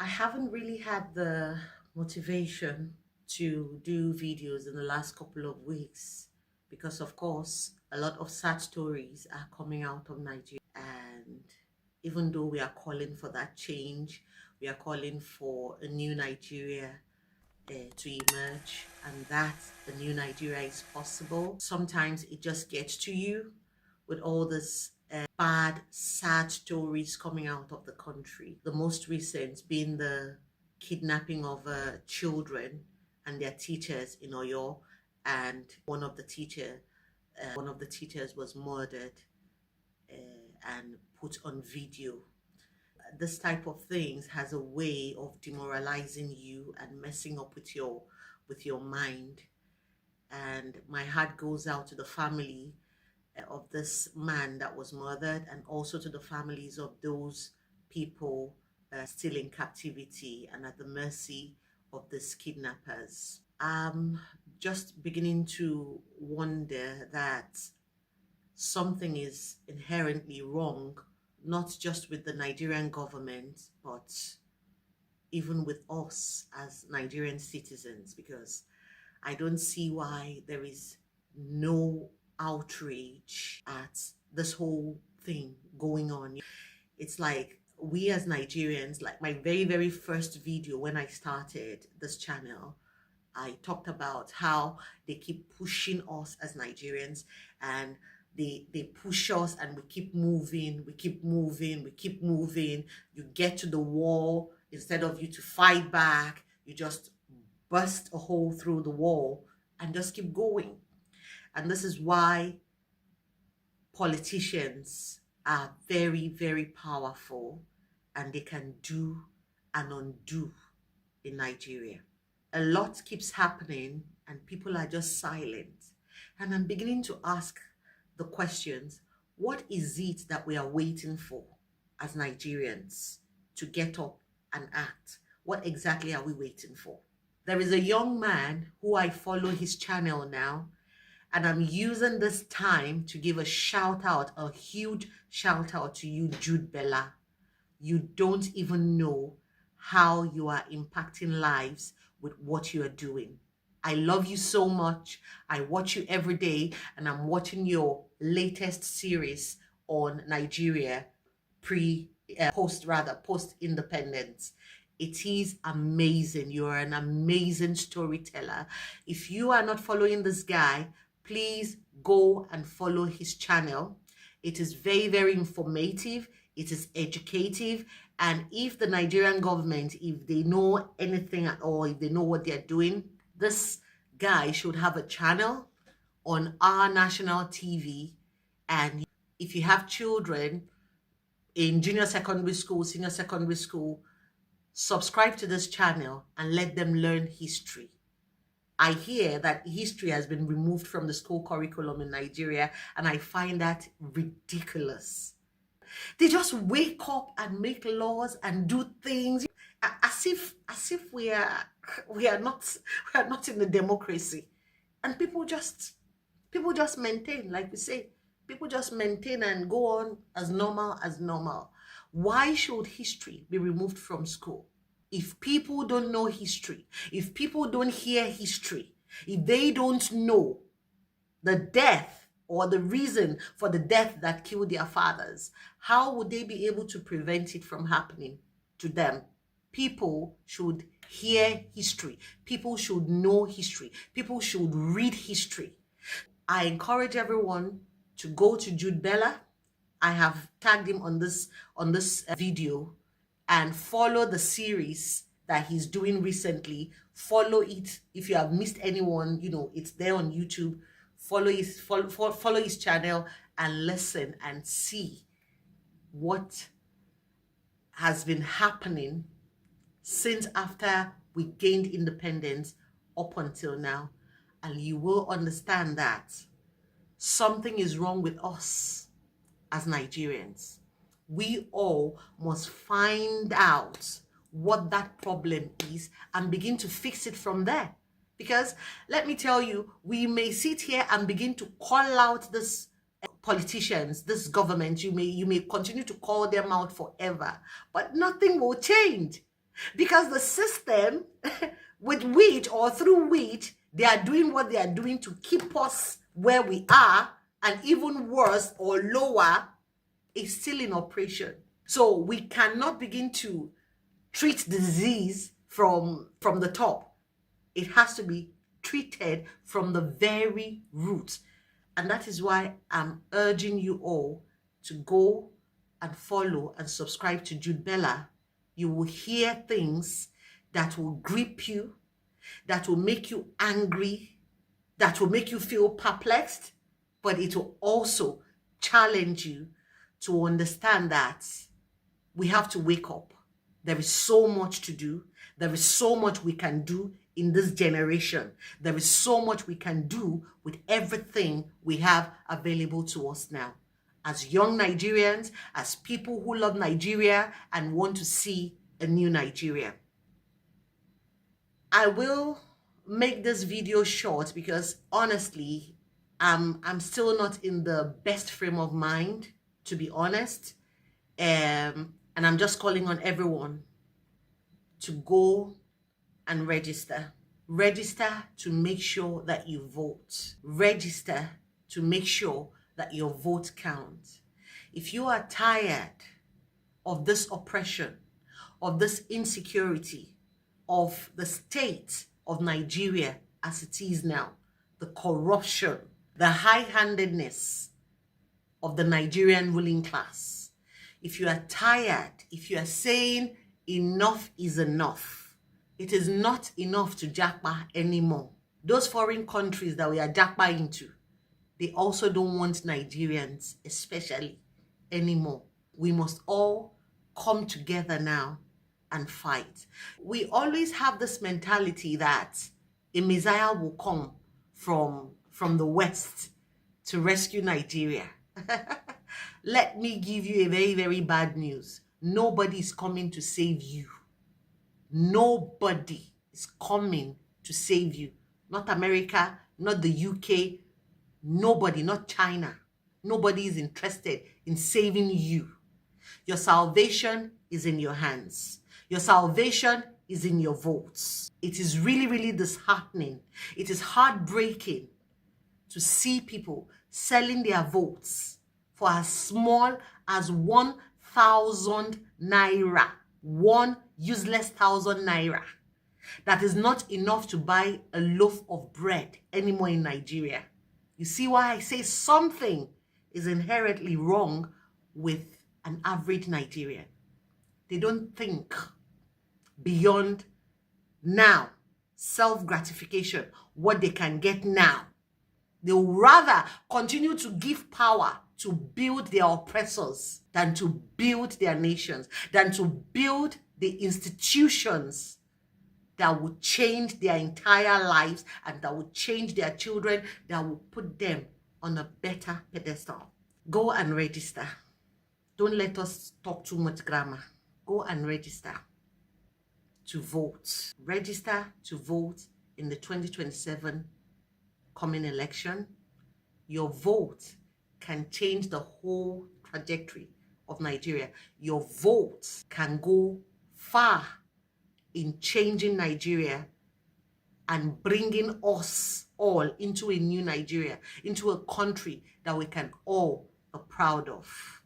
I haven't really had the motivation to do videos in the last couple of weeks because, of course, a lot of sad stories are coming out of Nigeria. And even though we are calling for that change, we are calling for a new Nigeria to emerge, and that the new Nigeria is possible. Sometimes it just gets to you with all this bad, sad stories coming out of the country. The most recent being the kidnapping of children and their teachers in Oyo, and one of the teachers was murdered and put on video. This type of things has a way of demoralizing you and messing up with your mind. And my heart goes out to the family of this man that was murdered, and also to the families of those people still in captivity and at the mercy of these kidnappers. I'm just beginning to wonder that something is inherently wrong, not just with the Nigerian government, but even with us as Nigerian citizens, because I don't see why there is no outrage at this whole thing going on. It's like we as Nigerians, like my very, very first video when I started this channel, I talked about how they keep pushing us as Nigerians, and they push us and we keep moving, we keep moving, we keep moving. You get to the wall, instead of you to fight back, you just burst a hole through the wall and just keep going. And this is why politicians are very, very powerful, and they can do and undo in Nigeria. A lot keeps happening and people are just silent. And I'm beginning to ask the questions, what is it that we are waiting for as Nigerians to get up and act? What exactly are we waiting for? There is a young man who I follow his channel now, and I'm using this time to give a shout out, a huge shout out to you, Jude Bella. You don't even know how you are impacting lives with what you are doing. I love you so much. I watch you every day, and I'm watching your latest series on Nigeria post independence. It is amazing. You're an amazing storyteller. If you are not following this guy, please go and follow his channel. It is very, very informative. It is educative. And if the Nigerian government, if they know anything at all, if they know what they're doing, this guy should have a channel on our national TV. And if you have children in junior secondary school, senior secondary school, subscribe to this channel and let them learn history. I hear that history has been removed from the school curriculum in Nigeria, and I find that ridiculous. They just wake up and make laws and do things as if we are not in a democracy, and people just maintain, like we say, people just maintain and go on as normal. Why should history be removed from school? If people don't know history, if people don't hear history, if they don't know the death or the reason for the death that killed their fathers, how would they be able to prevent it from happening to them? People should hear history. People should know history. People should read history. I encourage everyone to go to Jude Bella. I have tagged him on this video, and follow the series that he's doing recently. Follow it. If you have missed anyone, you know, it's there on YouTube. Follow his channel and listen and see what has been happening since after we gained independence up until now. And you will understand that something is wrong with us as Nigerians. We all must find out what that problem is and begin to fix it from there. Because let me tell you, we may sit here and begin to call out this politicians, this government, you may continue to call them out forever, but nothing will change. Because the system with which or through which they are doing what they are doing to keep us where we are, and even worse or lower, is still in operation. So we cannot begin to treat the disease from the top. It has to be treated from the very root. And that is why I'm urging you all to go and follow and subscribe to Jude Bella. You will hear things that will grip you, that will make you angry, that will make you feel perplexed, but it will also challenge you to understand that we have to wake up. There is so much to do. There is so much we can do in this generation. There is so much we can do with everything we have available to us now. As young Nigerians, as people who love Nigeria and want to see a new Nigeria. I will make this video short because honestly, I'm still not in the best frame of mind, to be honest. And I'm just calling on everyone to go and register. Register to make sure that you vote. Register to make sure that your vote counts. If you are tired of this oppression, of this insecurity, of the state of Nigeria as it is now, the corruption, the high-handedness of the Nigerian ruling class, if you are tired, if you are saying enough is enough, it is not enough to jackpot anymore. Those foreign countries that we are jackpot into, they also don't want Nigerians, especially, anymore. We must all come together now and fight. We always have this mentality that a Messiah will come from the West to rescue Nigeria. Let me give you a very, very bad news. Nobody is coming to save you. Nobody is coming to save you. Not America, not the UK, nobody, not China. Nobody is interested in saving you. Your salvation is in your hands. Your salvation is in your votes. It is really, really disheartening. It is heartbreaking to see people selling their votes for as small as 1,000 naira. 1 useless 1,000 naira. That is not enough to buy a loaf of bread anymore in Nigeria. You see why I say something is inherently wrong with an average Nigerian. They don't think beyond now, self-gratification, what they can get now. They will rather continue to give power to build their oppressors than to build their nations, than to build the institutions that will change their entire lives and that will change their children, that will put them on a better pedestal. Go and register. Don't let us talk too much grammar. Go and register to vote. Register to vote in the 2027 coming election. Your vote can change the whole trajectory of Nigeria. Your vote can go far in changing Nigeria and bringing us all into a new Nigeria, into a country that we can all be proud of.